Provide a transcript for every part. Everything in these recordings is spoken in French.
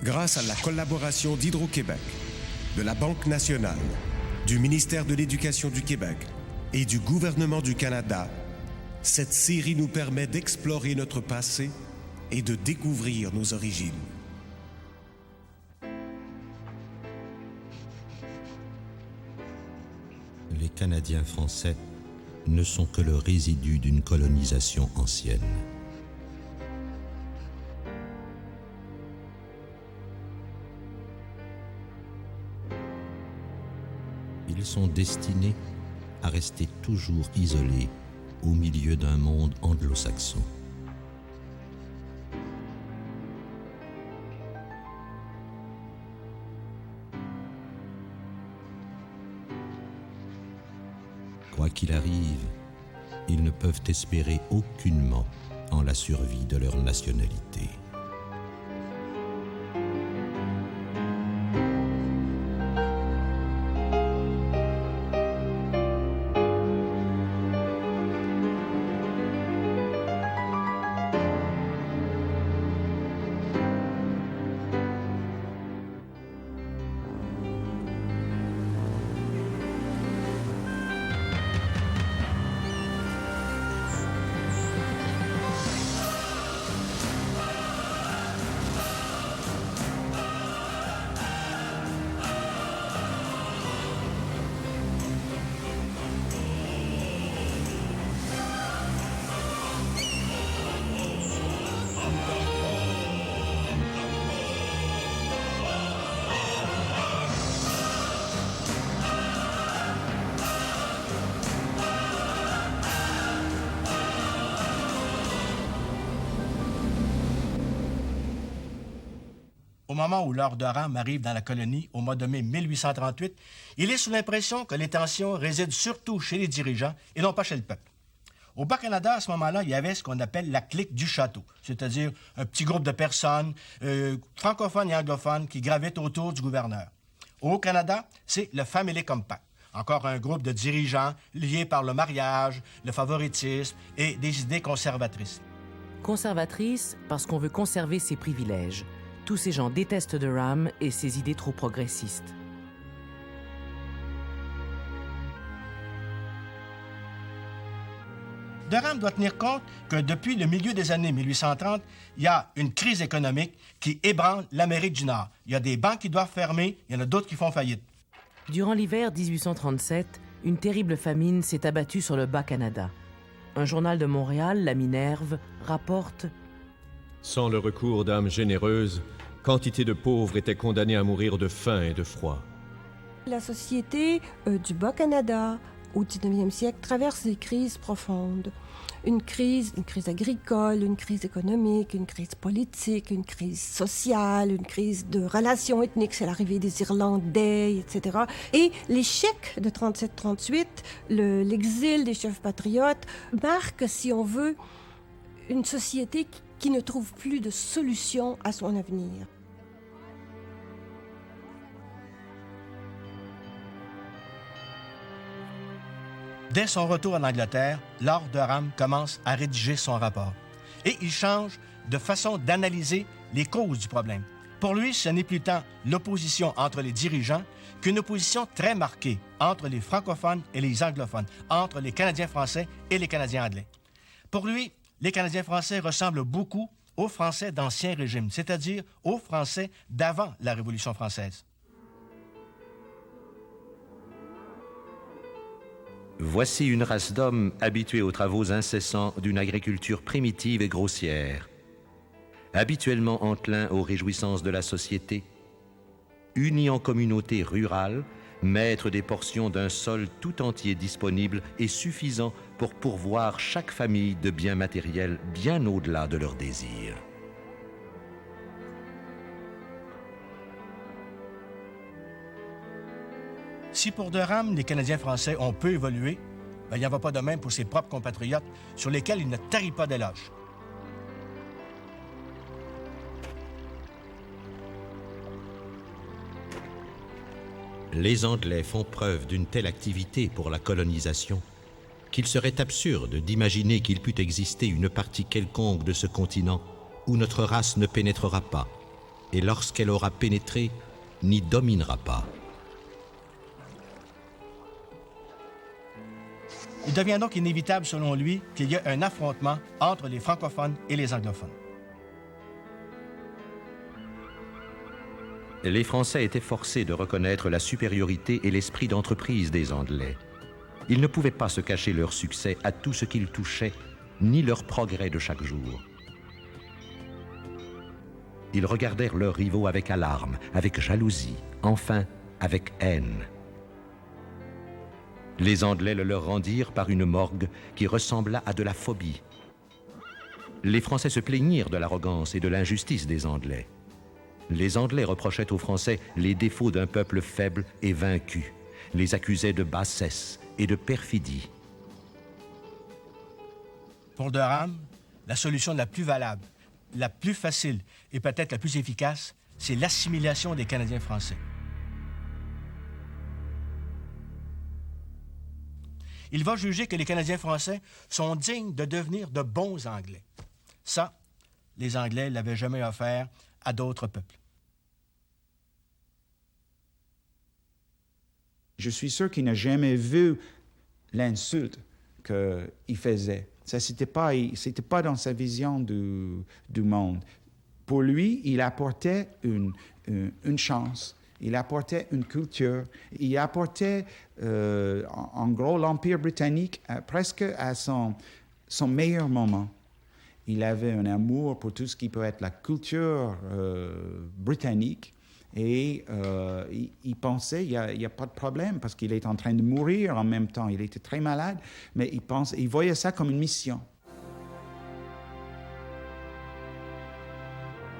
grâce à la collaboration d'Hydro-Québec, de la Banque nationale, du ministère de l'Éducation du Québec et du gouvernement du Canada, cette série nous permet d'explorer notre passé et de découvrir nos origines. Les Canadiens français ne sont que le résidu d'une colonisation ancienne. Ils sont destinés à rester toujours isolés au milieu d'un monde anglo-saxon. Quoi qu'il arrive, ils ne peuvent espérer aucunement en la survie de leur nationalité. Au moment où Lord Durham arrive dans la colonie au mois de mai 1838, il est sous l'impression que les tensions résident surtout chez les dirigeants et non pas chez le peuple. Au Bas-Canada, à ce moment-là, il y avait ce qu'on appelle la clique du château, c'est-à-dire un petit groupe de personnes, francophones et anglophones, qui gravitent autour du gouverneur. Au Canada, c'est le Family Compact, encore un groupe de dirigeants liés par le mariage, le favoritisme et des idées conservatrices. Conservatrice parce qu'on veut conserver ses privilèges. Tous ces gens détestent Durham et ses idées trop progressistes. Durham doit tenir compte que depuis le milieu des années 1830, il y a une crise économique qui ébranle l'Amérique du Nord. Il y a des banques qui doivent fermer, il y en a d'autres qui font faillite. Durant l'hiver 1837, une terrible famine s'est abattue sur le Bas-Canada. Un journal de Montréal, La Minerve, rapporte « Sans le recours d'âmes généreuses, quantité de pauvres étaient condamnés à mourir de faim et de froid. » La société du Bas-Canada au 19e siècle traverse des crises profondes. Une crise agricole, une crise économique, une crise politique, une crise sociale, une crise de relations ethniques, c'est l'arrivée des Irlandais, etc. Et l'échec de 37-38, l'exil des chefs patriotes, marque, si on veut, une société qui ne trouve plus de solution à son avenir. Dès son retour en Angleterre, Lord Durham commence à rédiger son rapport. Et il change de façon d'analyser les causes du problème. Pour lui, ce n'est plus tant l'opposition entre les dirigeants qu'une opposition très marquée entre les francophones et les anglophones, entre les Canadiens français et les Canadiens anglais. Pour lui, les Canadiens français ressemblent beaucoup aux Français d'Ancien Régime, c'est-à-dire aux Français d'avant la Révolution française. Voici une race d'hommes habitués aux travaux incessants d'une agriculture primitive et grossière, habituellement enclins aux réjouissances de la société, unis en communauté rurale, maîtres des portions d'un sol tout entier disponible et suffisant pour pourvoir chaque famille de biens matériels bien au-delà de leurs désirs. Si pour Durham, les Canadiens français ont peu évolué, il n'y en va pas de même pour ses propres compatriotes, sur lesquels il ne tarit pas d'éloges. Les Anglais font preuve d'une telle activité pour la colonisation qu'il serait absurde d'imaginer qu'il pût exister une partie quelconque de ce continent où notre race ne pénétrera pas, et lorsqu'elle aura pénétré, n'y dominera pas. Il devient donc inévitable, selon lui, qu'il y ait un affrontement entre les francophones et les anglophones. Les Français étaient forcés de reconnaître la supériorité et l'esprit d'entreprise des Anglais. Ils ne pouvaient pas se cacher leur succès à tout ce qu'ils touchaient, ni leur progrès de chaque jour. Ils regardèrent leurs rivaux avec alarme, avec jalousie, enfin avec haine. Les Anglais le leur rendirent par une morgue qui ressembla à de la phobie. Les Français se plaignirent de l'arrogance et de l'injustice des Anglais. Les Anglais reprochaient aux Français les défauts d'un peuple faible et vaincu, les accusaient de bassesse et de perfidie. Pour Durham, la solution la plus valable, la plus facile et peut-être la plus efficace, c'est l'assimilation des Canadiens français. Il va juger que les Canadiens français sont dignes de devenir de bons Anglais. Ça, les Anglais ne l'avaient jamais offert à d'autres peuples. Je suis sûr qu'il n'a jamais vu l'insulte qu'il faisait. Ça, c'était pas dans sa vision du monde. Pour lui, il apportait une chance, il apportait une culture, il apportait, en gros, l'Empire britannique presque à son meilleur moment. Il avait un amour pour tout ce qui peut être la culture britannique et il pensait, il n'y a pas de problème parce qu'il est en train de mourir en même temps. Il était très malade, mais il voyait ça comme une mission.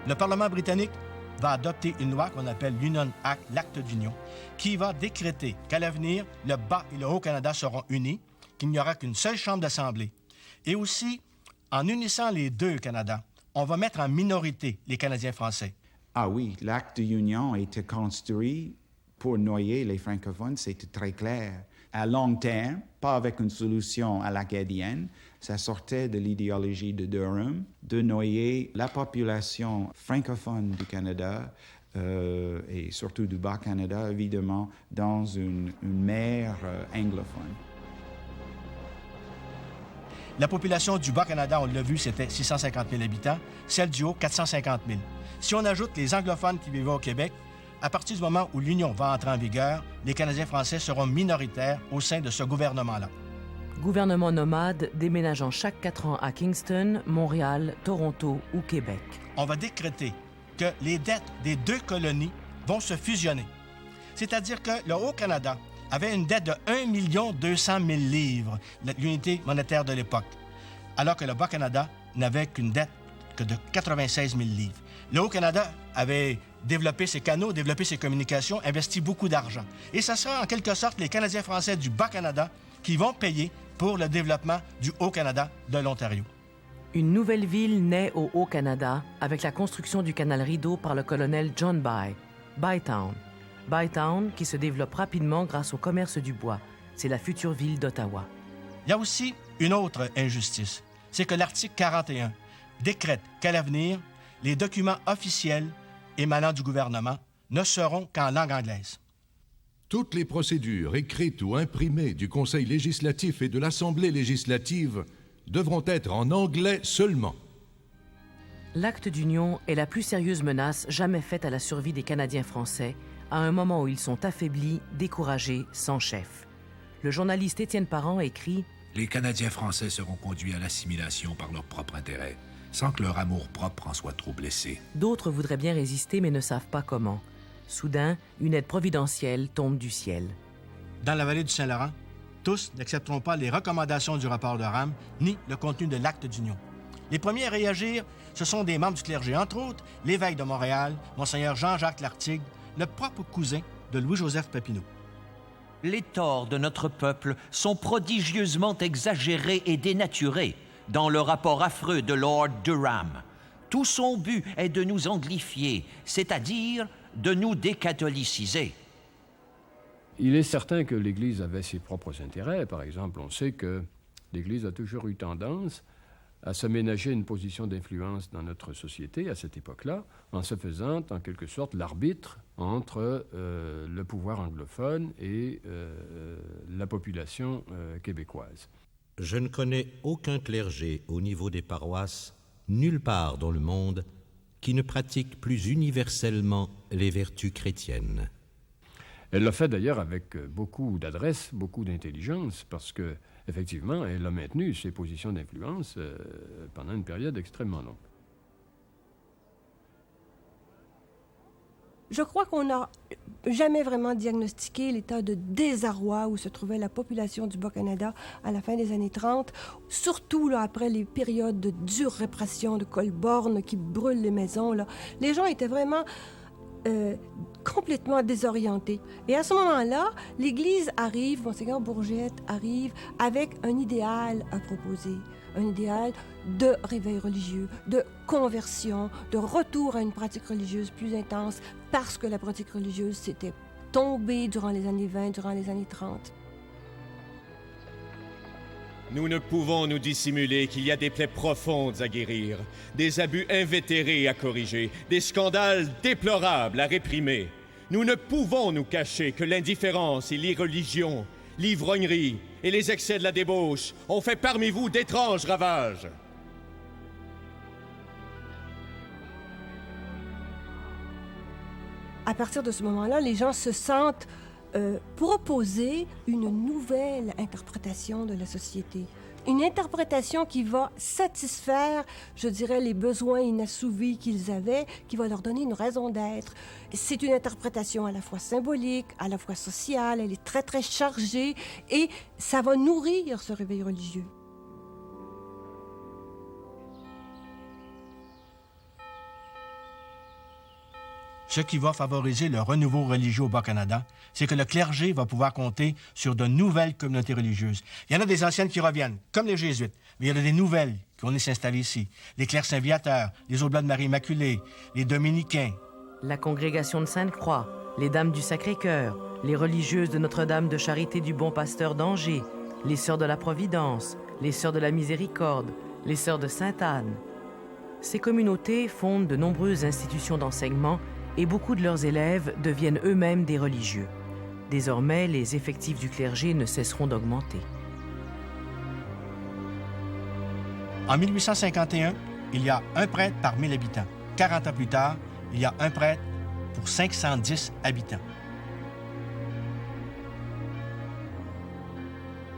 Le Parlement britannique va adopter une loi qu'on appelle l'Union Act, l'acte d'union, qui va décréter qu'à l'avenir, le Bas et le Haut-Canada seront unis, qu'il n'y aura qu'une seule chambre d'assemblée. Et aussi, en unissant les deux Canada, on va mettre en minorité les Canadiens français. Ah oui, l'acte d'union a été construit pour noyer les francophones, c'était très clair. À long terme, pas avec une solution à l'acadienne, ça sortait de l'idéologie de Durham de noyer la population francophone du Canada et surtout du Bas-Canada, évidemment, dans une mer anglophone. La population du Bas-Canada, on l'a vu, c'était 650 000 habitants, celle du Haut, 450 000. Si on ajoute les anglophones qui vivaient au Québec, à partir du moment où l'Union va entrer en vigueur, les Canadiens français seront minoritaires au sein de ce gouvernement-là. Gouvernement nomade déménageant chaque 4 ans à Kingston, Montréal, Toronto ou Québec. On va décréter que les dettes des deux colonies vont se fusionner. C'est-à-dire que le Haut-Canada avait une dette de 1 200 000 livres, l'unité monétaire de l'époque, alors que le Bas-Canada n'avait qu'une dette que de 96 000 livres. Le Haut-Canada avait développé ses canaux, développé ses communications, investi beaucoup d'argent. Et ce sera en quelque sorte les Canadiens français du Bas-Canada qui vont payer pour le développement du Haut-Canada de l'Ontario. Une nouvelle ville naît au Haut-Canada avec la construction du canal Rideau par le colonel John Bytown. Bytown qui se développe rapidement grâce au commerce du bois. C'est la future ville d'Ottawa. Il y a aussi une autre injustice. C'est que l'article 41 décrète qu'à l'avenir, les documents officiels émanant du gouvernement ne seront qu'en langue anglaise. Toutes les procédures écrites ou imprimées du Conseil législatif et de l'Assemblée législative devront être en anglais seulement. L'acte d'union est la plus sérieuse menace jamais faite à la survie des Canadiens français, à un moment où ils sont affaiblis, découragés, sans chef. Le journaliste Étienne Parent écrit « Les Canadiens français seront conduits à l'assimilation par leur propre intérêt, sans que leur amour-propre en soit trop blessé. » D'autres voudraient bien résister, mais ne savent pas comment. Soudain, une aide providentielle tombe du ciel. Dans la vallée du Saint-Laurent, tous n'accepteront pas les recommandations du rapport de Durham, ni le contenu de l'acte d'union. Les premiers à réagir, ce sont des membres du clergé, entre autres l'évêque de Montréal, Monseigneur Jean-Jacques Lartigue, le propre cousin de Louis-Joseph Papineau. Les torts de notre peuple sont prodigieusement exagérés et dénaturés dans le rapport affreux de Lord Durham. Tout son but est de nous anglifier, c'est-à-dire de nous décatholiciser. Il est certain que l'Église avait ses propres intérêts. Par exemple, on sait que l'Église a toujours eu tendance à s'aménager une position d'influence dans notre société à cette époque-là, en se faisant en quelque sorte l'arbitre entre le pouvoir anglophone et la population québécoise. Je ne connais aucun clergé au niveau des paroisses, nulle part dans le monde, qui ne pratique plus universellement les vertus chrétiennes. Elle l'a fait d'ailleurs avec beaucoup d'adresse, beaucoup d'intelligence, parce que effectivement, elle a maintenu ses positions d'influence pendant une période extrêmement longue. Je crois qu'on n'a jamais vraiment diagnostiqué l'état de désarroi où se trouvait la population du Bas-Canada à la fin des années 30, surtout là, après les périodes de dure répression de Colborne qui brûlent les maisons. Là. Les gens étaient vraiment complètement désorientés. Et à ce moment-là, l'Église arrive, Monseigneur Bourgette arrive avec un idéal à proposer. Un idéal de réveil religieux, de conversion, de retour à une pratique religieuse plus intense parce que la pratique religieuse s'était tombée durant les années 20, durant les années 30. Nous ne pouvons nous dissimuler qu'il y a des plaies profondes à guérir, des abus invétérés à corriger, des scandales déplorables à réprimer. Nous ne pouvons nous cacher que l'indifférence et l'irreligion, l'ivrognerie et les excès de la débauche ont fait parmi vous d'étranges ravages. À partir de ce moment-là, les gens se sentent proposer une nouvelle interprétation de la société. Une interprétation qui va satisfaire, je dirais, les besoins inassouvis qu'ils avaient, qui va leur donner une raison d'être. C'est une interprétation à la fois symbolique, à la fois sociale, elle est très, très chargée et ça va nourrir ce réveil religieux. Ce qui va favoriser le renouveau religieux au Bas-Canada, c'est que le clergé va pouvoir compter sur de nouvelles communautés religieuses. Il y en a des anciennes qui reviennent, comme les Jésuites, mais il y en a des nouvelles qui vont s'installer ici. Les Clercs Saint-Viateur, les Oblates de Marie-Immaculée, les Dominicains. La congrégation de Sainte-Croix, les Dames du Sacré-Cœur, les religieuses de Notre-Dame de Charité du Bon Pasteur d'Angers, les Sœurs de la Providence, les Sœurs de la Miséricorde, les Sœurs de Sainte-Anne. Ces communautés fondent de nombreuses institutions d'enseignement et beaucoup de leurs élèves deviennent eux-mêmes des religieux. Désormais, les effectifs du clergé ne cesseront d'augmenter. En 1851, il y a un prêtre par 1000 habitants. 40 ans plus tard, il y a un prêtre pour 510 habitants.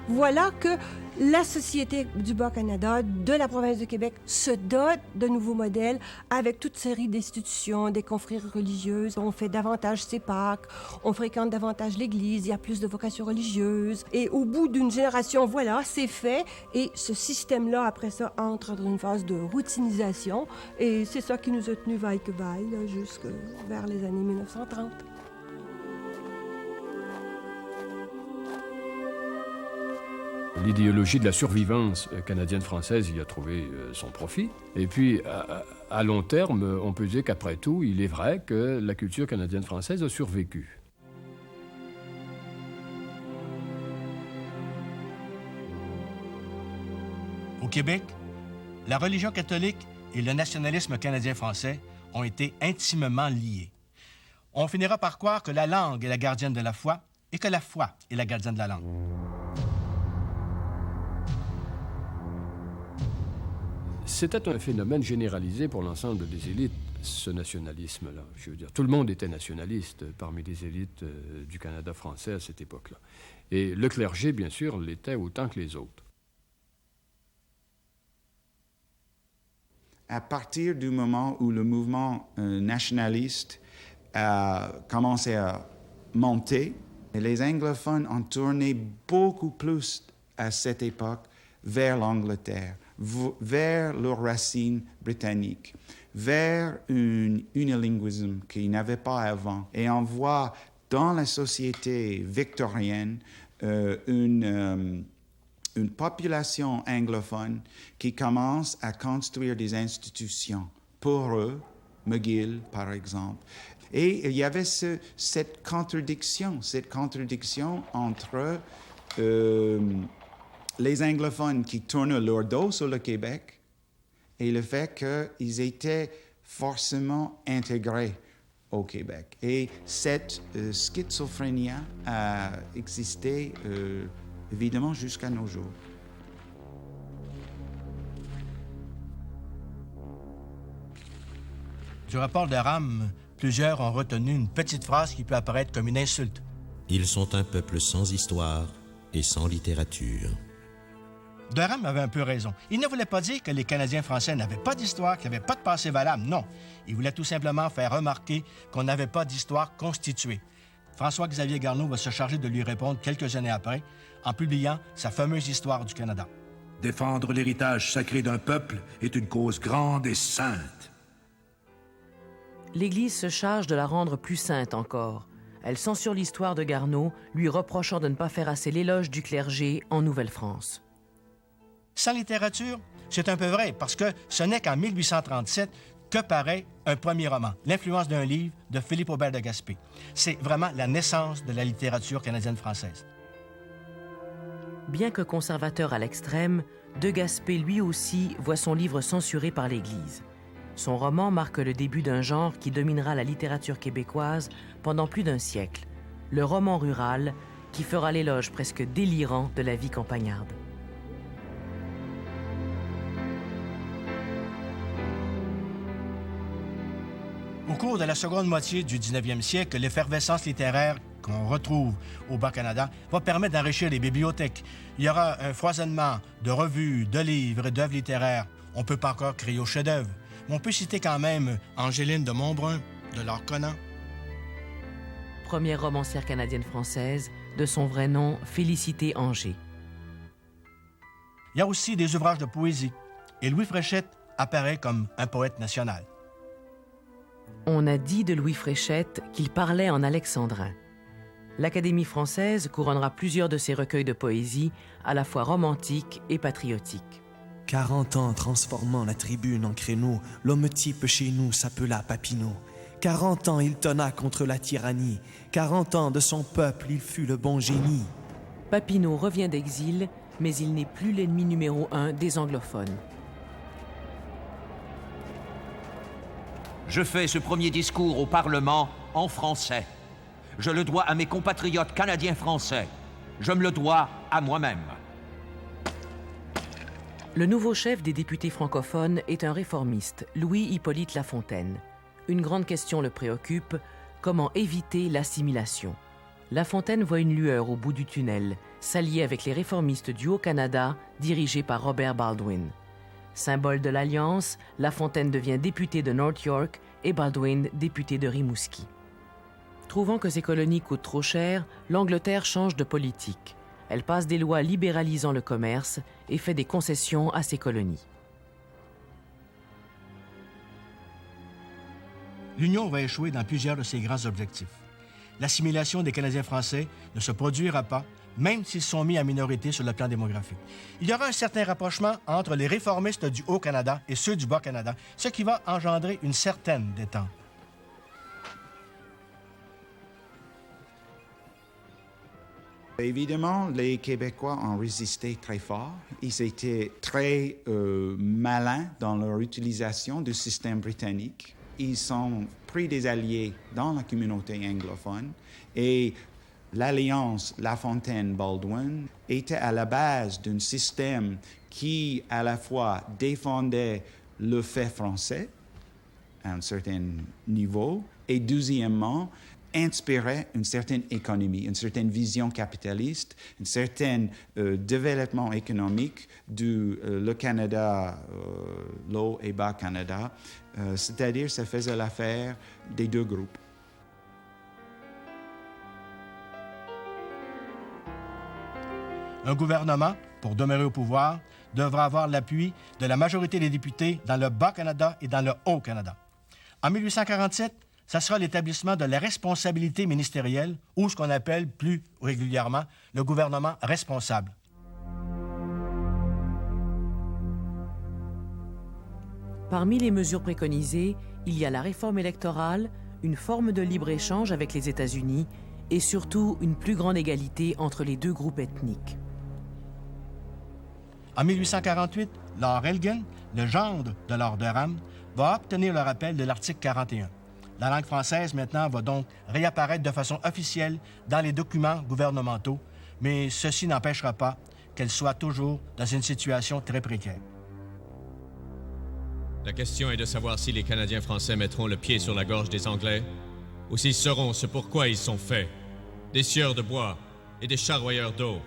Voilà que la Société du Bas-Canada, de la province de Québec, se dote de nouveaux modèles avec toute série d'institutions, des confréries religieuses. On fait davantage ses Pâques, on fréquente davantage l'Église, il y a plus de vocations religieuses. Et au bout d'une génération, voilà, c'est fait. Et ce système-là, après ça, entre dans une phase de routinisation. Et c'est ça qui nous a tenus vaille que vaille, jusque vers les années 1930. L'idéologie de la survivance canadienne-française y a trouvé son profit. Et puis, à long terme, on peut dire qu'après tout, il est vrai que la culture canadienne-française a survécu. Au Québec, la religion catholique et le nationalisme canadien-français ont été intimement liés. On finira par croire que la langue est la gardienne de la foi et que la foi est la gardienne de la langue. C'était un phénomène généralisé pour l'ensemble des élites, ce nationalisme-là. Je veux dire, tout le monde était nationaliste parmi les élites du Canada français à cette époque-là. Et le clergé, bien sûr, l'était autant que les autres. À partir du moment où le mouvement nationaliste a commencé à monter, les anglophones ont tourné beaucoup plus à cette époque vers l'Angleterre, vers leurs racines britanniques, vers un unilinguisme qu'ils n'avaient pas avant. Et on voit dans la société victorienne une population anglophone qui commence à construire des institutions pour eux, McGill par exemple. Et il y avait cette contradiction entre les anglophones qui tournent leur dos sur le Québec et le fait qu'ils étaient forcément intégrés au Québec. Et cette schizophrénie a existé évidemment jusqu'à nos jours. Du rapport de Rame, plusieurs ont retenu une petite phrase qui peut apparaître comme une insulte. Ils sont un peuple sans histoire et sans littérature. Durham avait un peu raison. Il ne voulait pas dire que les Canadiens français n'avaient pas d'histoire, qu'ils n'avaient pas de passé valable. Non. Il voulait tout simplement faire remarquer qu'on n'avait pas d'histoire constituée. François-Xavier Garneau va se charger de lui répondre quelques années après, en publiant sa fameuse Histoire du Canada. Défendre l'héritage sacré d'un peuple est une cause grande et sainte. L'Église se charge de la rendre plus sainte encore. Elle censure l'histoire de Garneau, lui reprochant de ne pas faire assez l'éloge du clergé en Nouvelle-France. Sans littérature, c'est un peu vrai, parce que ce n'est qu'en 1837 que paraît un premier roman, L'influence d'un livre de Philippe Aubert de Gaspé. C'est vraiment la naissance de la littérature canadienne-française. Bien que conservateur à l'extrême, de Gaspé lui aussi voit son livre censuré par l'Église. Son roman marque le début d'un genre qui dominera la littérature québécoise pendant plus d'un siècle, le roman rural qui fera l'éloge presque délirant de la vie campagnarde. Au cours de la seconde moitié du 19e siècle, l'effervescence littéraire qu'on retrouve au Bas-Canada va permettre d'enrichir les bibliothèques. Il y aura un foisonnement de revues, de livres et d'œuvres littéraires. On ne peut pas encore crier au chef-d'œuvre. Mais on peut citer quand même Angéline de Montbrun, de Laure Conant. Première romancière canadienne-française, de son vrai nom, Félicité Anger. Il y a aussi des ouvrages de poésie, et Louis Fréchette apparaît comme un poète national. On a dit de Louis Fréchette qu'il parlait en alexandrin. L'Académie française couronnera plusieurs de ses recueils de poésie, à la fois romantiques et patriotiques. 40 ans transformant la tribune en créneau, l'homme type chez nous s'appela Papineau. 40 ans il tonna contre la tyrannie, 40 ans de son peuple il fut le bon génie. Papineau revient d'exil, mais il n'est plus l'ennemi numéro 1 des anglophones. Je fais ce premier discours au Parlement en français. Je le dois à mes compatriotes canadiens-français. Je me le dois à moi-même. Le nouveau chef des députés francophones est un réformiste, Louis-Hippolyte Lafontaine. Une grande question le préoccupe, comment éviter l'assimilation? Lafontaine voit une lueur au bout du tunnel, s'allier avec les réformistes du Haut-Canada, dirigés par Robert Baldwin. Symbole de l'Alliance, Lafontaine devient député de North York et Baldwin député de Rimouski. Trouvant que ces colonies coûtent trop cher, l'Angleterre change de politique. Elle passe des lois libéralisant le commerce et fait des concessions à ses colonies. L'Union va échouer dans plusieurs de ses grands objectifs. L'assimilation des Canadiens français ne se produira pas, même s'ils sont mis en minorité sur le plan démographique. Il y aura un certain rapprochement entre les réformistes du Haut-Canada et ceux du Bas-Canada, ce qui va engendrer une certaine détente. Évidemment, les Québécois ont résisté très fort. Ils étaient très malins dans leur utilisation du système britannique. Ils ont pris des alliés dans la communauté anglophone et l'alliance Lafontaine-Baldwin était à la base d'un système qui, à la fois, défendait le fait français à un certain niveau et, deuxièmement, inspirait une certaine économie, une certaine vision capitaliste, un certain développement économique du le Canada, l'Haut et Bas-Canada, c'est-à-dire ça faisait l'affaire des deux groupes. Un gouvernement, pour demeurer au pouvoir, devra avoir l'appui de la majorité des députés dans le Bas-Canada et dans le Haut-Canada. En 1847, ça sera l'établissement de la responsabilité ministérielle, ou ce qu'on appelle plus régulièrement le gouvernement responsable. Parmi les mesures préconisées, il y a la réforme électorale, une forme de libre-échange avec les États-Unis et surtout une plus grande égalité entre les deux groupes ethniques. En 1848, Lord Elgin, le gendre de Lord Durham, va obtenir le rappel de l'article 41. La langue française, maintenant, va donc réapparaître de façon officielle dans les documents gouvernementaux, mais ceci n'empêchera pas qu'elle soit toujours dans une situation très précaire. La question est de savoir si les Canadiens français mettront le pied sur la gorge des Anglais, ou s'ils sauront ce pourquoi ils sont faits, des scieurs de bois et des charroyeurs d'eau.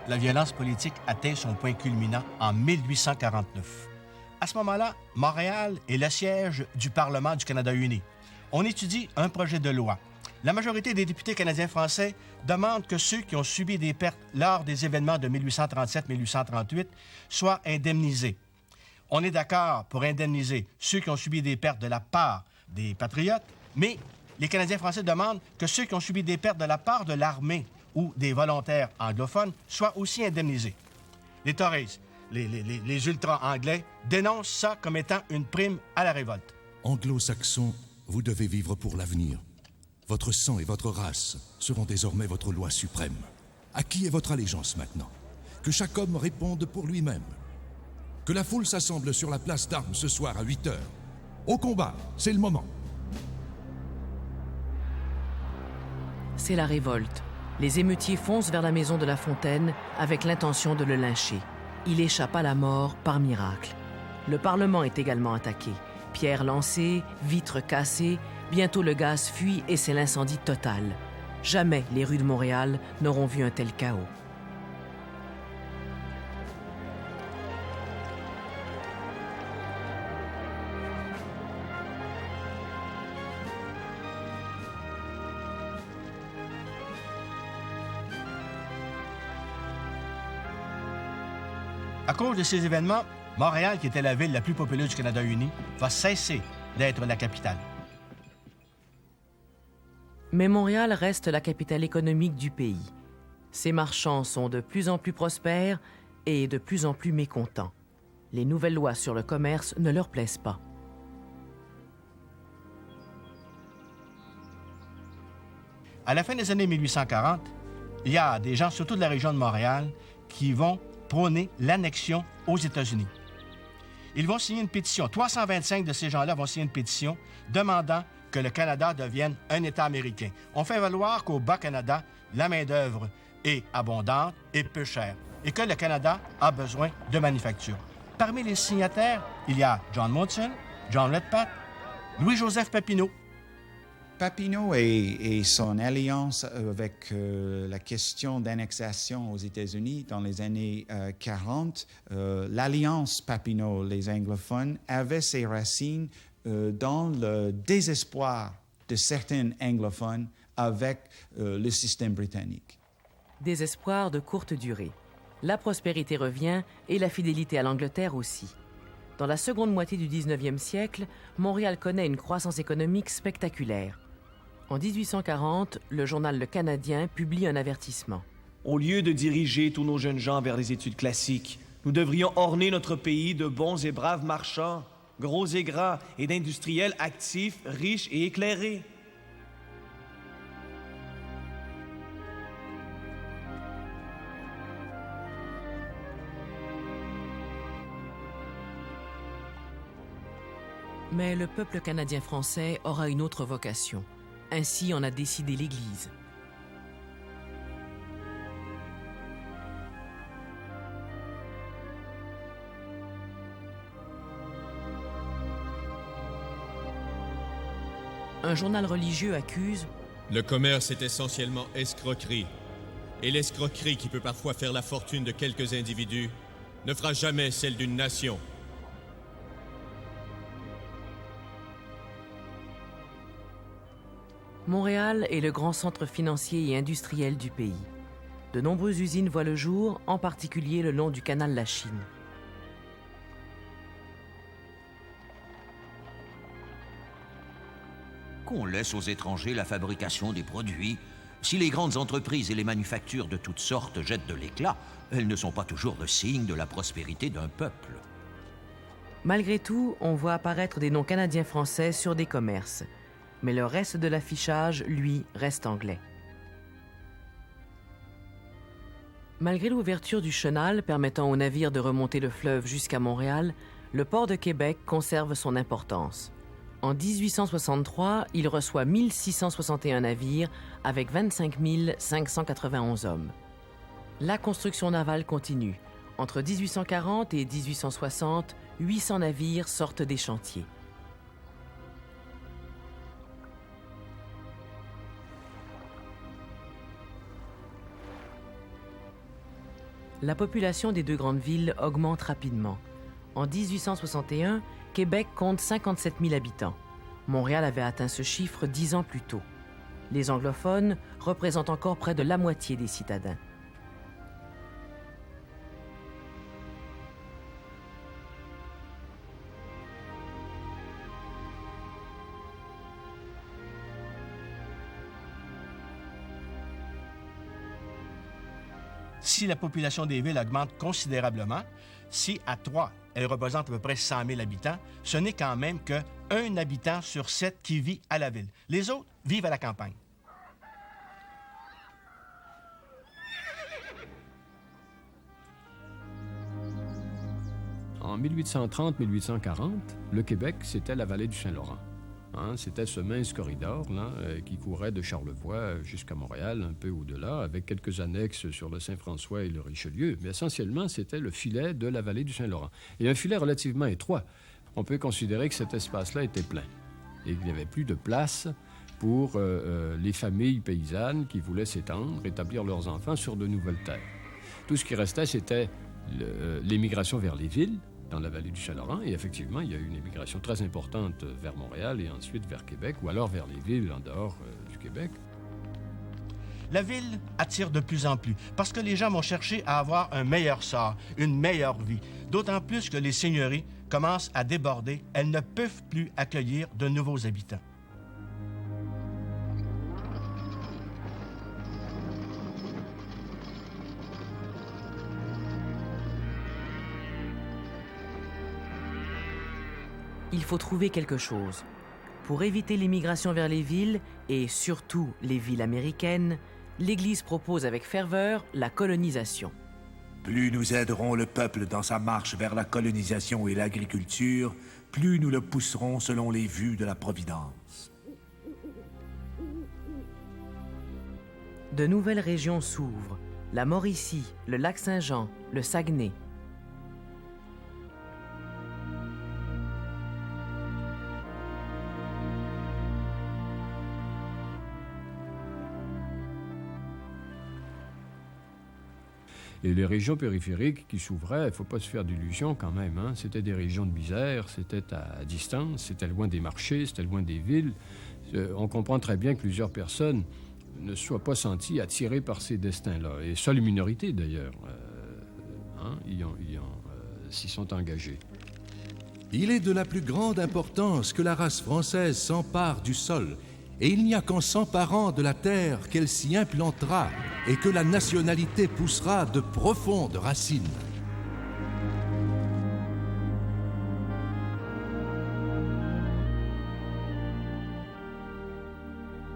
La violence politique atteint son point culminant en 1849. À ce moment-là, Montréal est le siège du Parlement du Canada uni. On étudie un projet de loi. La majorité des députés canadiens-français demandent que ceux qui ont subi des pertes lors des événements de 1837-1838 soient indemnisés. On est d'accord pour indemniser ceux qui ont subi des pertes de la part des patriotes, mais les Canadiens français demandent que ceux qui ont subi des pertes de la part de l'armée ou des volontaires anglophones soient aussi indemnisés. Les Tories, les ultra-anglais, dénoncent ça comme étant une prime à la révolte. Anglo-saxons, vous devez vivre pour l'avenir. Votre sang et votre race seront désormais votre loi suprême. À qui est votre allégeance maintenant? Que chaque homme réponde pour lui-même. Que la foule s'assemble sur la place d'armes ce soir à 8 heures. Au combat, c'est le moment. C'est la révolte. Les émeutiers foncent vers la maison de La Fontaine avec l'intention de le lyncher. Il échappe à la mort par miracle. Le Parlement est également attaqué. Pierres lancées, vitres cassées, bientôt le gaz fuit et c'est l'incendie total. Jamais les rues de Montréal n'auront vu un tel chaos. À cause de ces événements, Montréal, qui était la ville la plus populeuse du Canada uni, va cesser d'être la capitale. Mais Montréal reste la capitale économique du pays. Ses marchands sont de plus en plus prospères et de plus en plus mécontents. Les nouvelles lois sur le commerce ne leur plaisent pas. À la fin des années 1840, il y a des gens, surtout de la région de Montréal, qui vont prôner l'annexion aux États-Unis. Ils vont signer une pétition. 325 de ces gens-là vont signer une pétition demandant que le Canada devienne un État américain. On fait valoir qu'au Bas-Canada, la main-d'œuvre est abondante et peu chère et que le Canada a besoin de manufactures. Parmi les signataires, il y a John Monson, John Redpath, Louis-Joseph Papineau. Papineau et son alliance avec la question d'annexation aux États-Unis dans les années 40, l'alliance Papineau, les anglophones, avait ses racines dans le désespoir de certains anglophones avec le système britannique. Désespoir de courte durée. La prospérité revient et la fidélité à l'Angleterre aussi. Dans la seconde moitié du 19e siècle, Montréal connaît une croissance économique spectaculaire. En 1840, le journal Le Canadien publie un avertissement. Au lieu de diriger tous nos jeunes gens vers les études classiques, nous devrions orner notre pays de bons et braves marchands, gros et gras, et d'industriels actifs, riches et éclairés. Mais le peuple canadien-français aura une autre vocation. Ainsi en a décidé l'Église. Un journal religieux accuse « Le commerce est essentiellement escroquerie. Et l'escroquerie qui peut parfois faire la fortune de quelques individus ne fera jamais celle d'une nation. » Montréal est le grand centre financier et industriel du pays. De nombreuses usines voient le jour, en particulier le long du canal La Chine. Qu'on laisse aux étrangers la fabrication des produits. Si les grandes entreprises et les manufactures de toutes sortes jettent de l'éclat, elles ne sont pas toujours le signe de la prospérité d'un peuple. Malgré tout, on voit apparaître des noms canadiens-français sur des commerces. Mais le reste de l'affichage, lui, reste anglais. Malgré l'ouverture du chenal permettant aux navires de remonter le fleuve jusqu'à Montréal, le port de Québec conserve son importance. En 1863, il reçoit 1661 navires avec 25 591 hommes. La construction navale continue. Entre 1840 et 1860, 800 navires sortent des chantiers. La population des deux grandes villes augmente rapidement. En 1861, Québec compte 57 000 habitants. Montréal avait atteint ce chiffre 10 ans plus tôt. Les anglophones représentent encore près de la moitié des citadins. Si la population des villes augmente considérablement, si à 3, elle représente à peu près 100 000 habitants, ce n'est quand même qu'un habitant sur 7 qui vit à la ville. Les autres vivent à la campagne. En 1830-1840, le Québec, c'était la vallée du Saint-Laurent. C'était ce mince corridor là, qui courait de Charlevoix jusqu'à Montréal, un peu au-delà, avec quelques annexes sur le Saint-François et le Richelieu. Mais essentiellement, c'était le filet de la vallée du Saint-Laurent. Et un filet relativement étroit. On peut considérer que cet espace-là était plein et qu'il n'y avait plus de place pour les familles paysannes qui voulaient s'étendre, établir leurs enfants sur de nouvelles terres. Tout ce qui restait, c'était l'émigration vers les villes, dans la vallée du Saint-Laurent, et effectivement, il y a eu une émigration très importante vers Montréal et ensuite vers Québec, ou alors vers les villes en dehors du Québec. La ville attire de plus en plus parce que les gens vont chercher à avoir un meilleur sort, une meilleure vie. D'autant plus que les seigneuries commencent à déborder, elles ne peuvent plus accueillir de nouveaux habitants. Il faut trouver quelque chose. Pour éviter l'immigration vers les villes, et surtout les villes américaines, l'Église propose avec ferveur la colonisation. Plus nous aiderons le peuple dans sa marche vers la colonisation et l'agriculture, plus nous le pousserons selon les vues de la Providence. De nouvelles régions s'ouvrent. La Mauricie, le lac Saint-Jean, le Saguenay. Et les régions périphériques qui s'ouvraient, il ne faut pas se faire d'illusions quand même. C'était des régions de misère, c'était à distance, c'était loin des marchés, c'était loin des villes. On comprend très bien que plusieurs personnes ne soient pas senties attirées par ces destins-là. Et seules minorités, d'ailleurs, s'y sont engagées. Il est de la plus grande importance que la race française s'empare du sol, et il n'y a qu'en s'emparant de la terre qu'elle s'y implantera et que la nationalité poussera de profondes racines.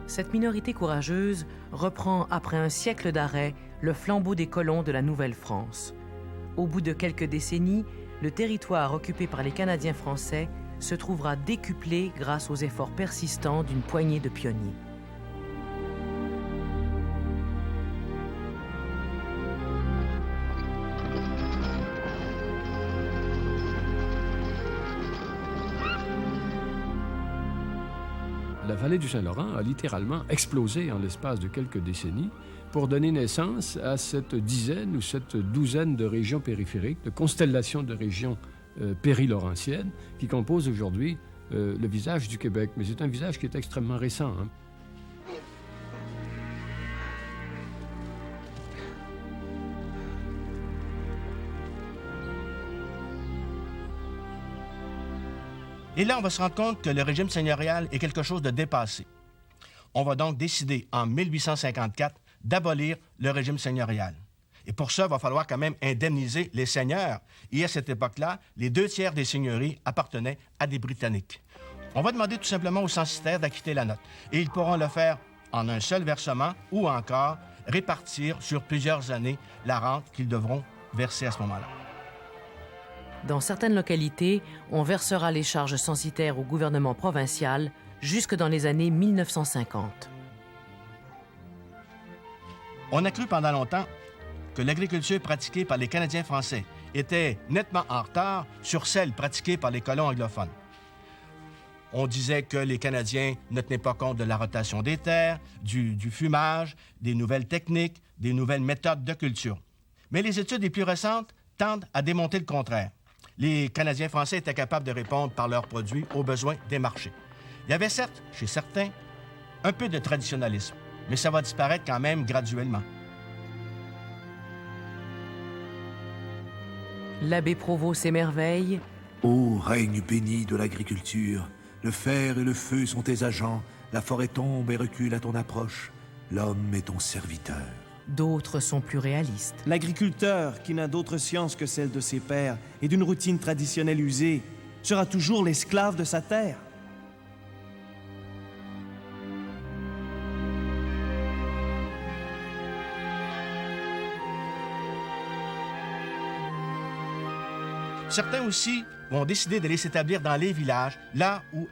Cette minorité courageuse reprend, après un siècle d'arrêt, le flambeau des colons de la Nouvelle-France. Au bout de quelques décennies, le territoire occupé par les Canadiens français se trouvera décuplé grâce aux efforts persistants d'une poignée de pionniers. La vallée du Saint-Laurent a littéralement explosé en l'espace de quelques décennies pour donner naissance à cette dizaine ou cette douzaine de régions périphériques, de constellations de régions péri-laurentiennes qui composent aujourd'hui le visage du Québec. Mais c'est un visage qui est extrêmement récent. Et là, on va se rendre compte que le régime seigneurial est quelque chose de dépassé. On va donc décider en 1854 d'abolir le régime seigneurial. Et pour ça, il va falloir quand même indemniser les seigneurs. Et à cette époque-là, les 2/3 des seigneuries appartenaient à des Britanniques. On va demander tout simplement aux censitaires d'acquitter la note. Et ils pourront le faire en un seul versement ou encore répartir sur plusieurs années la rente qu'ils devront verser à ce moment-là. Dans certaines localités, on versera les charges censitaires au gouvernement provincial jusque dans les années 1950. On a cru pendant longtemps que l'agriculture pratiquée par les Canadiens français était nettement en retard sur celle pratiquée par les colons anglophones. On disait que les Canadiens ne tenaient pas compte de la rotation des terres, du fumage, des nouvelles techniques, des nouvelles méthodes de culture. Mais les études les plus récentes tendent à démontrer le contraire. Les Canadiens français étaient capables de répondre par leurs produits aux besoins des marchés. Il y avait certes, chez certains, un peu de traditionnalisme, mais ça va disparaître quand même graduellement. L'abbé Provost s'émerveille. Ô règne béni de l'agriculture, le fer et le feu sont tes agents, la forêt tombe et recule à ton approche, l'homme est ton serviteur. D'autres sont plus réalistes. L'agriculteur, qui n'a d'autre science que celle de ses pères et d'une routine traditionnelle usée, sera toujours l'esclave de sa terre. Certains aussi vont décider d'aller s'établir dans les villages, là où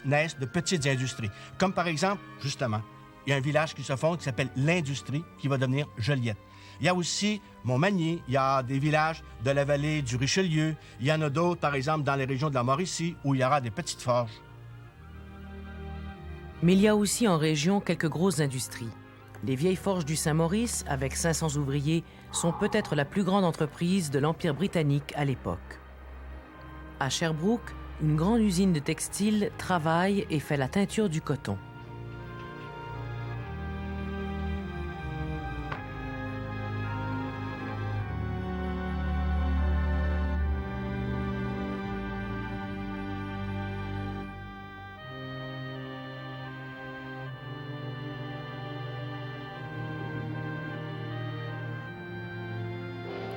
naissent de petites industries. Comme par exemple, justement, il y a un village qui se fonde qui s'appelle l'Industrie, qui va devenir Joliette. Il y a aussi Montmagny, il y a des villages de la vallée du Richelieu, il y en a d'autres, par exemple, dans les régions de la Mauricie, où il y aura des petites forges. Mais il y a aussi en région quelques grosses industries. Les vieilles forges du Saint-Maurice, avec 500 ouvriers, sont peut-être la plus grande entreprise de l'Empire britannique à l'époque. À Sherbrooke, une grande usine de textile travaille et fait la teinture du coton.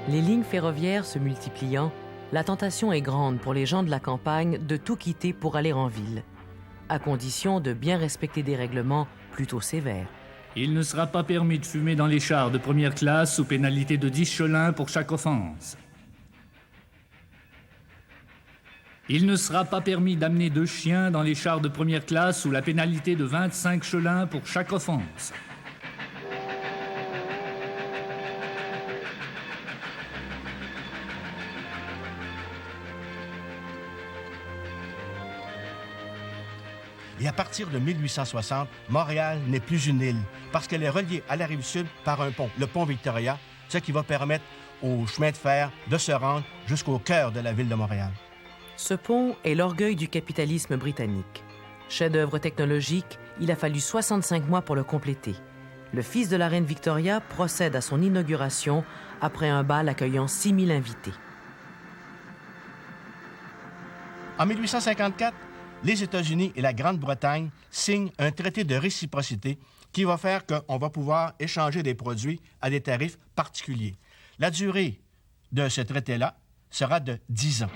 Les lignes ferroviaires se multipliant, la tentation est grande pour les gens de la campagne de tout quitter pour aller en ville, à condition de bien respecter des règlements plutôt sévères. Il ne sera pas permis de fumer dans les chars de première classe sous pénalité de 10 chelins pour chaque offense. Il ne sera pas permis d'amener 2 chiens dans les chars de première classe sous la pénalité de 25 chelins pour chaque offense. Et à partir de 1860, Montréal n'est plus une île parce qu'elle est reliée à la rive sud par un pont, le pont Victoria, ce qui va permettre au chemin de fer de se rendre jusqu'au cœur de la ville de Montréal. Ce pont est l'orgueil du capitalisme britannique. Chef-d'œuvre technologique, il a fallu 65 mois pour le compléter. Le fils de la reine Victoria procède à son inauguration après un bal accueillant 6 000 invités. En 1854, les États-Unis et la Grande-Bretagne signent un traité de réciprocité qui va faire qu'on va pouvoir échanger des produits à des tarifs particuliers. La durée de ce traité-là sera de 10 ans.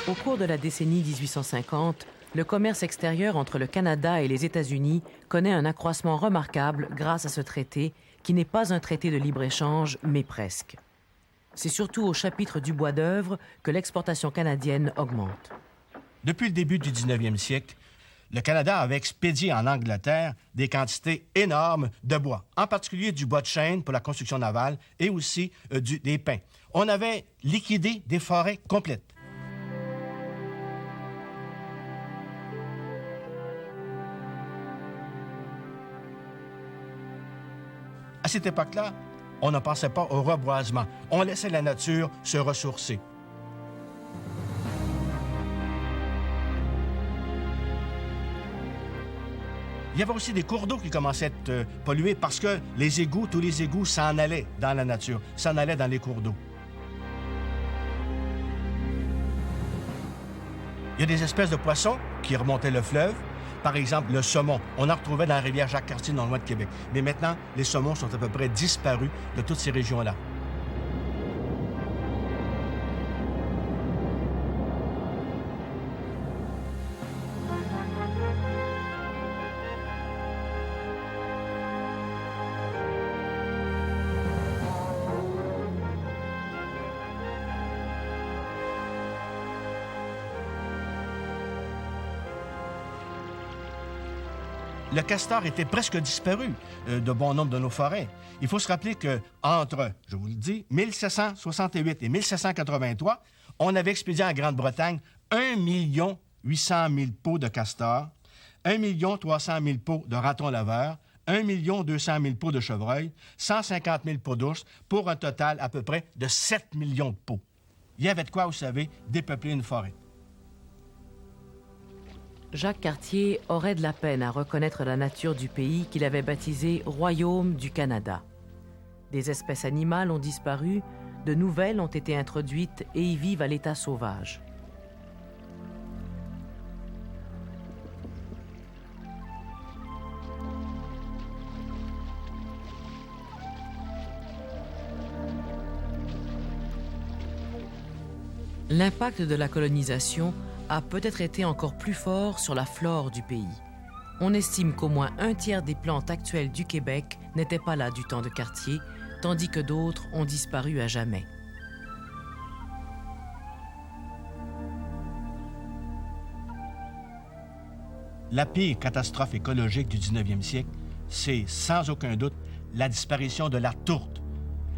Au cours de la décennie 1850, le commerce extérieur entre le Canada et les États-Unis connaît un accroissement remarquable grâce à ce traité, qui n'est pas un traité de libre-échange, mais presque. C'est surtout au chapitre du bois d'œuvre que l'exportation canadienne augmente. Depuis le début du 19e siècle, le Canada avait expédié en Angleterre des quantités énormes de bois, en particulier du bois de chêne pour la construction navale et aussi des pins. On avait liquidé des forêts complètes. À cette époque-là, on ne pensait pas au reboisement. On laissait la nature se ressourcer. Il y avait aussi des cours d'eau qui commençaient à être pollués parce que tous les égouts s'en allaient dans la nature, s'en allaient dans les cours d'eau. Il y a des espèces de poissons qui remontaient le fleuve, Par exemple, le saumon. On en retrouvait dans la rivière Jacques-Cartier, non loin de Québec. Mais maintenant, les saumons sont à peu près disparus de toutes ces régions-là. Le castor était presque disparu de bon nombre de nos forêts. Il faut se rappeler qu'entre, je vous le dis, 1768 et 1783, on avait expédié en Grande-Bretagne 1 800 000 peaux de castor, 1 300 000 peaux de ratons laveurs, 1 200 000 peaux de chevreuil, 150 000 peaux d'ours, pour un total à peu près de 7 millions de peaux. Il y avait de quoi, vous savez, dépeupler une forêt. Jacques Cartier aurait de la peine à reconnaître la nature du pays qu'il avait baptisé Royaume du Canada. Des espèces animales ont disparu, de nouvelles ont été introduites et y vivent à l'état sauvage. L'impact de la colonisation a peut-être été encore plus fort sur la flore du pays. On estime qu'au moins un tiers des plantes actuelles du Québec n'étaient pas là du temps de Cartier, tandis que d'autres ont disparu à jamais. La pire catastrophe écologique du 19e siècle, c'est sans aucun doute la disparition de la tourte.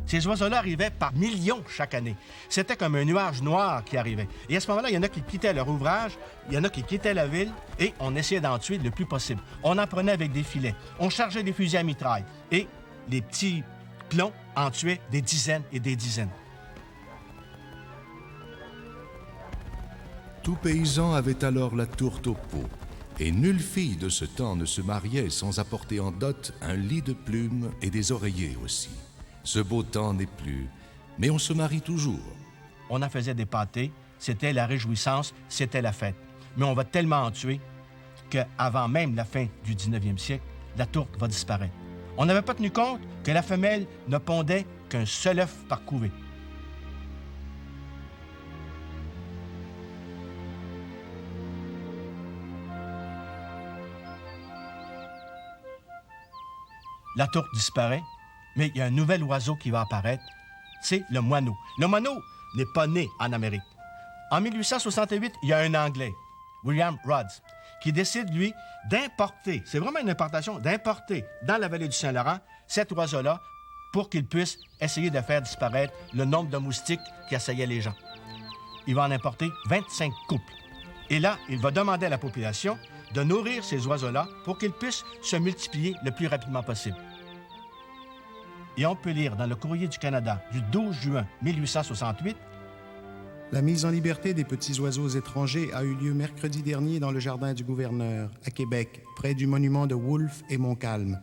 Ces oiseaux-là arrivaient par millions chaque année. C'était comme un nuage noir qui arrivait. Et à ce moment-là, il y en a qui quittaient leur ouvrage, il y en a qui quittaient la ville, et on essayait d'en tuer le plus possible. On en prenait avec des filets, on chargeait des fusils à mitraille, et les petits plombs en tuaient des dizaines et des dizaines. Tout paysan avait alors la tourte au pot, et nulle fille de ce temps ne se mariait sans apporter en dot un lit de plumes et des oreillers aussi. Ce beau temps n'est plus, mais on se marie toujours. On en faisait des pâtés, c'était la réjouissance, c'était la fête. Mais on va tellement en tuer qu'avant même la fin du 19e siècle, la tourte va disparaître. On n'avait pas tenu compte que la femelle ne pondait qu'un seul œuf par couvée. La tourte disparaît, mais il y a un nouvel oiseau qui va apparaître, c'est le moineau. Le moineau n'est pas né en Amérique. En 1868, il y a un Anglais, William Rhodes, qui décide, lui, d'importer, c'est vraiment une importation, d'importer dans la vallée du Saint-Laurent cet oiseau-là pour qu'il puisse essayer de faire disparaître le nombre de moustiques qui assaillaient les gens. Il va en importer 25 couples. Et là, il va demander à la population de nourrir ces oiseaux-là pour qu'ils puissent se multiplier le plus rapidement possible. Et on peut lire dans le Courrier du Canada du 12 juin 1868 « La mise en liberté des petits oiseaux étrangers a eu lieu mercredi dernier dans le jardin du gouverneur, à Québec, près du monument de Wolfe et Montcalm.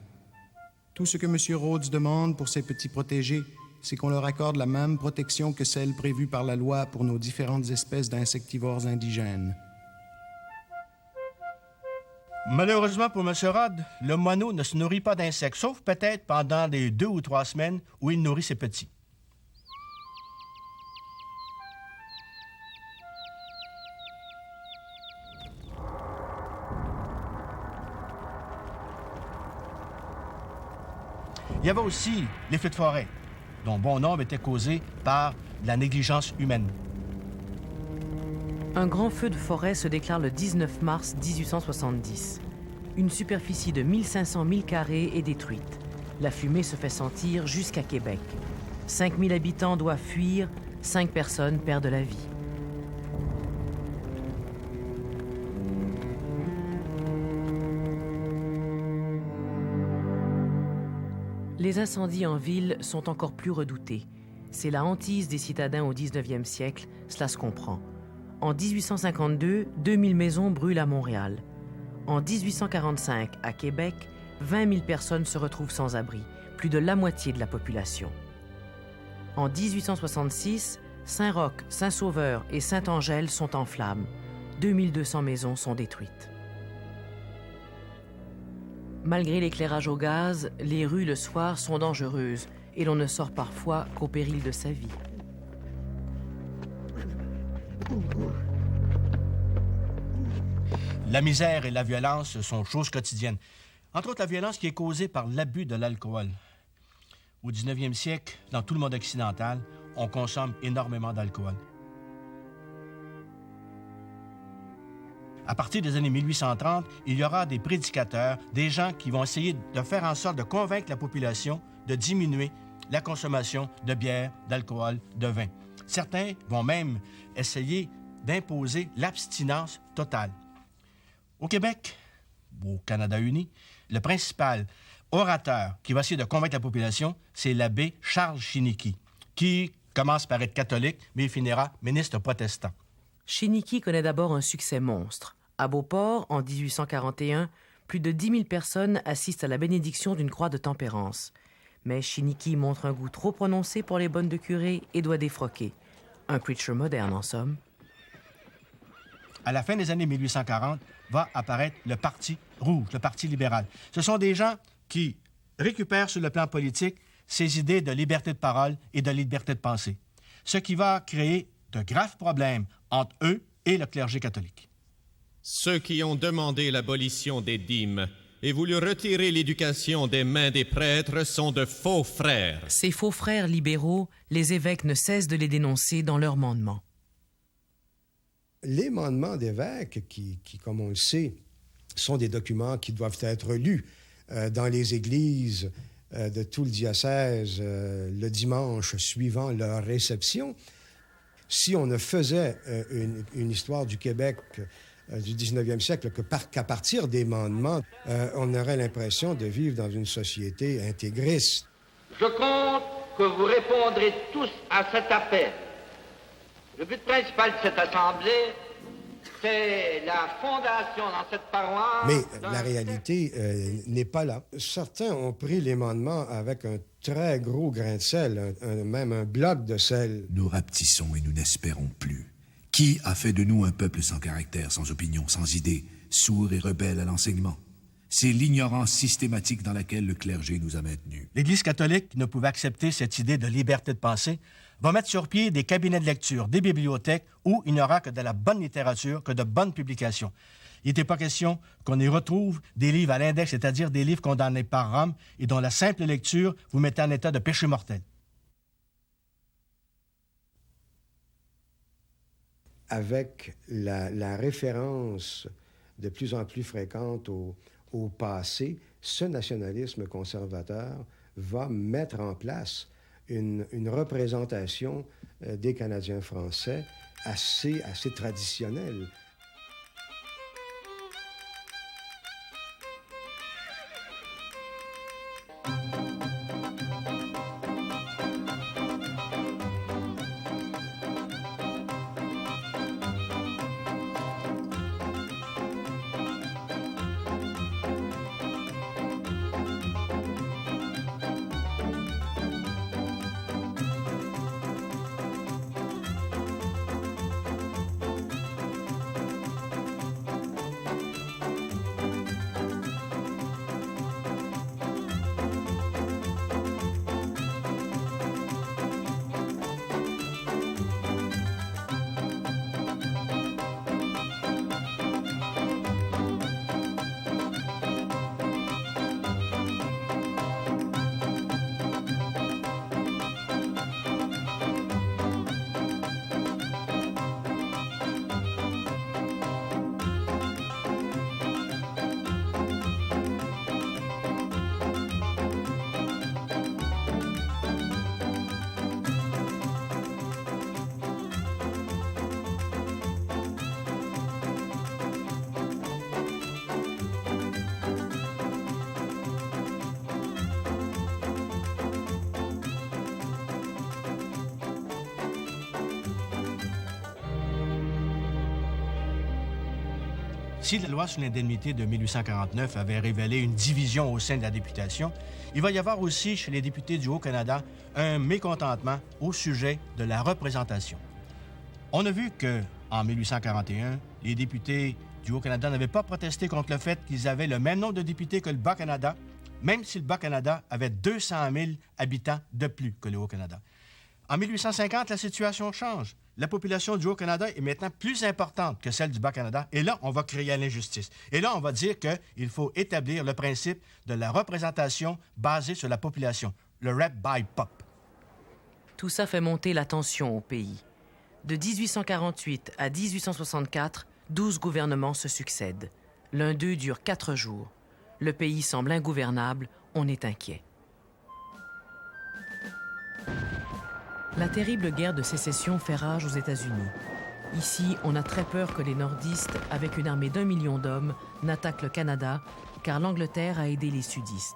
Tout ce que M. Rhodes demande pour ces petits protégés, c'est qu'on leur accorde la même protection que celle prévue par la loi pour nos différentes espèces d'insectivores indigènes. » Malheureusement pour M. Rhodes, le moineau ne se nourrit pas d'insectes, sauf peut-être pendant les 2 ou 3 semaines où il nourrit ses petits. Il y avait aussi les feux de forêt, dont bon nombre étaient causés par la négligence humaine. Un grand feu de forêt se déclare le 19 mars 1870. Une superficie de 1500 000 carrés est détruite. La fumée se fait sentir jusqu'à Québec. 5000 habitants doivent fuir, 5 personnes perdent la vie. Les incendies en ville sont encore plus redoutés. C'est la hantise des citadins au 19e siècle, cela se comprend. En 1852, 2000 maisons brûlent à Montréal. En 1845, à Québec, 20 000 personnes se retrouvent sans abri, plus de la moitié de la population. En 1866, Saint-Roch, Saint-Sauveur et Saint-Angèle sont en flammes. 2200 maisons sont détruites. Malgré l'éclairage au gaz, les rues le soir sont dangereuses et l'on ne sort parfois qu'au péril de sa vie. La misère et la violence sont choses quotidiennes. Entre autres, la violence qui est causée par l'abus de l'alcool. Au 19e siècle, dans tout le monde occidental, on consomme énormément d'alcool. À partir des années 1830, il y aura des prédicateurs, des gens qui vont essayer de faire en sorte de convaincre la population de diminuer la consommation de bière, d'alcool, de vin. Certains vont même essayer d'imposer l'abstinence totale. Au Québec, au Canada uni, le principal orateur qui va essayer de convaincre la population, c'est l'abbé Charles Chiniki, qui commence par être catholique, mais il finira ministre protestant. Chiniki connaît d'abord un succès monstre. À Beauport, en 1841, plus de 10 000 personnes assistent à la bénédiction d'une croix de tempérance. Mais Chiniki montre un goût trop prononcé pour les bonnes de curé et doit défroquer. Un preacher moderne, en somme. À la fin des années 1840, va apparaître le Parti rouge, le Parti libéral. Ce sont des gens qui récupèrent sur le plan politique ces idées de liberté de parole et de liberté de pensée, ce qui va créer de graves problèmes entre eux et le clergé catholique. Ceux qui ont demandé l'abolition des dîmes et voulu retirer l'éducation des mains des prêtres sont de faux frères. Ces faux frères libéraux, les évêques ne cessent de les dénoncer dans leurs mandements. Les mandements d'évêques, qui, comme on le sait, sont des documents qui doivent être lus dans les églises de tout le diocèse le dimanche suivant leur réception. Si on ne faisait une histoire du Québec du 19e siècle qu'à partir des mandements, on aurait l'impression de vivre dans une société intégriste. Je compte que vous répondrez tous à cet appel. Le but principal de cette assemblée, c'est la fondation dans cette paroisse... Mais la réalité n'est pas là. Certains ont pris les mandements avec un très gros grain de sel, même un bloc de sel. Nous rapetissons et nous n'espérons plus. Qui a fait de nous un peuple sans caractère, sans opinion, sans idées, sourd et rebelle à l'enseignement? C'est l'ignorance systématique dans laquelle le clergé nous a maintenus. L'Église catholique, qui ne pouvait accepter cette idée de liberté de pensée, va mettre sur pied des cabinets de lecture, des bibliothèques où il n'y aura que de la bonne littérature, que de bonnes publications. Il n'était pas question qu'on y retrouve des livres à l'index, c'est-à-dire des livres condamnés par Rome et dont la simple lecture vous mettait en état de péché mortel. Avec la référence de plus en plus fréquente au passé, ce nationalisme conservateur va mettre en place une représentation des Canadiens français assez traditionnelle. Si la loi sur l'indemnité de 1849 avait révélé une division au sein de la députation, il va y avoir aussi chez les députés du Haut-Canada un mécontentement au sujet de la représentation. On a vu qu'en 1841, les députés du Haut-Canada n'avaient pas protesté contre le fait qu'ils avaient le même nombre de députés que le Bas-Canada, même si le Bas-Canada avait 200 000 habitants de plus que le Haut-Canada. En 1850, la situation change. La population du Haut-Canada est maintenant plus importante que celle du Bas-Canada. Et là, on va créer l'injustice. Et là, on va dire qu'il faut établir le principe de la représentation basée sur la population, le rep by pop. Tout ça fait monter la tension au pays. De 1848 à 1864, 12 gouvernements se succèdent. L'un d'eux dure 4 jours. Le pays semble ingouvernable, on est inquiet. La terrible guerre de sécession fait rage aux États-Unis. Ici, on a très peur que les nordistes, avec une armée d'1 million d'hommes, n'attaquent le Canada, car l'Angleterre a aidé les sudistes.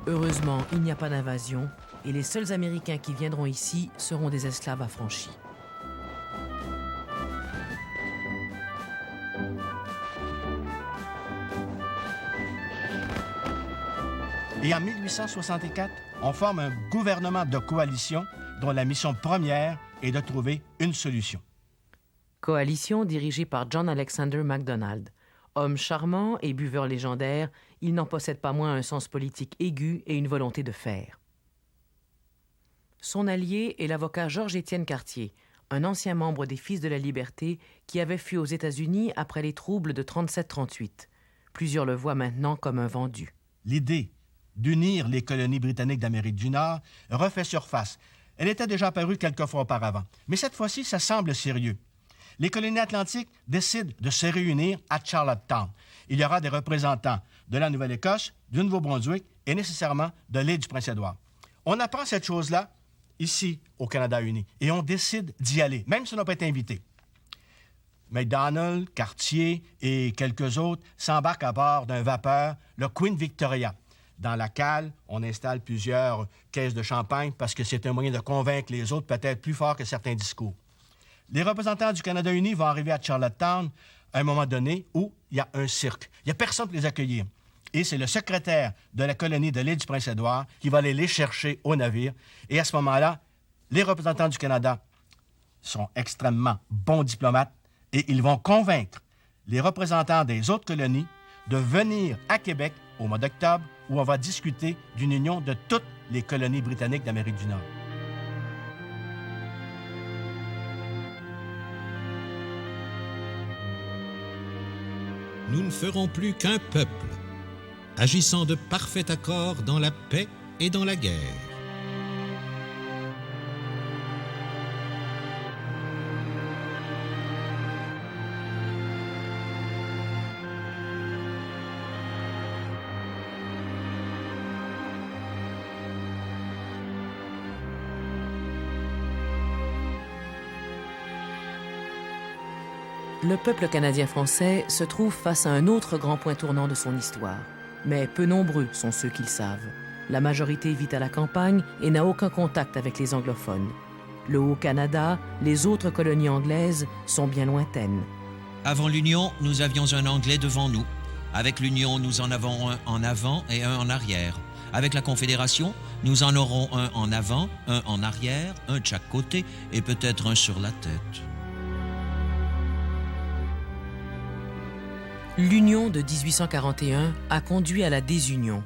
Heureusement, il n'y a pas d'invasion, et les seuls Américains qui viendront ici seront des esclaves affranchis. Et en 1864, on forme un gouvernement de coalition dont la mission première est de trouver une solution. Coalition dirigée par John Alexander MacDonald. Homme charmant et buveur légendaire, il n'en possède pas moins un sens politique aigu et une volonté de faire. Son allié est l'avocat Georges-Étienne Cartier, un ancien membre des Fils de la Liberté qui avait fui aux États-Unis après les troubles de 37-38. Plusieurs le voient maintenant comme un vendu. L'idée d'unir les colonies britanniques d'Amérique du Nord refait surface. Elle était déjà apparue quelques fois auparavant. Mais cette fois-ci, ça semble sérieux. Les colonies atlantiques décident de se réunir à Charlottetown. Il y aura des représentants de la Nouvelle-Écosse, du Nouveau-Brunswick et nécessairement de l'île du Prince-Édouard. On apprend cette chose-là ici, au Canada uni, et on décide d'y aller, même si on n'a pas été invité. MacDonald, Cartier et quelques autres s'embarquent à bord d'un vapeur, le Queen Victoria. Dans la cale, on installe plusieurs caisses de champagne parce que c'est un moyen de convaincre les autres, peut-être plus fort que certains discours. Les représentants du Canada uni vont arriver à Charlottetown à un moment donné où il y a un cirque. Il n'y a personne pour les accueillir. Et c'est le secrétaire de la colonie de l'île du Prince-Édouard qui va aller les chercher au navire. Et à ce moment-là, les représentants du Canada sont extrêmement bons diplomates et ils vont convaincre les représentants des autres colonies de venir à Québec au mois d'octobre où on va discuter d'une union de toutes les colonies britanniques d'Amérique du Nord. Nous ne ferons plus qu'un peuple, agissant de parfait accord dans la paix et dans la guerre. Le peuple canadien-français se trouve face à un autre grand point tournant de son histoire. Mais peu nombreux sont ceux qui le savent. La majorité vit à la campagne et n'a aucun contact avec les anglophones. Le Haut-Canada, les autres colonies anglaises sont bien lointaines. Avant l'Union, nous avions un Anglais devant nous. Avec l'Union, nous en avons un en avant et un en arrière. Avec la Confédération, nous en aurons un en avant, un en arrière, un de chaque côté et peut-être un sur la tête. L'Union de 1841 a conduit à la désunion.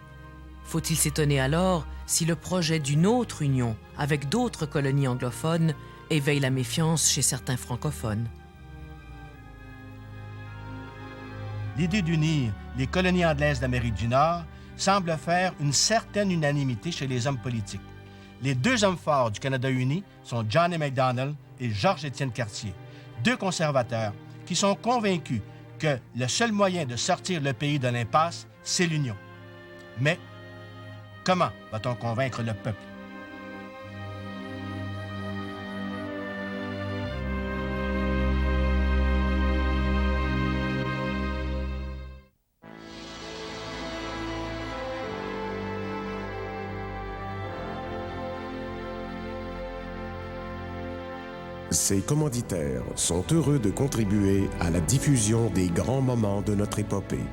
Faut-il s'étonner alors si le projet d'une autre union avec d'autres colonies anglophones éveille la méfiance chez certains francophones? L'idée d'unir les colonies anglaises d'Amérique du Nord semble faire une certaine unanimité chez les hommes politiques. Les deux hommes forts du Canada uni sont John A. Macdonald et Georges-Étienne Cartier, deux conservateurs qui sont convaincus que le seul moyen de sortir le pays de l'impasse, c'est l'union. Mais comment va-t-on convaincre le peuple? Ces commanditaires sont heureux de contribuer à la diffusion des grands moments de notre épopée.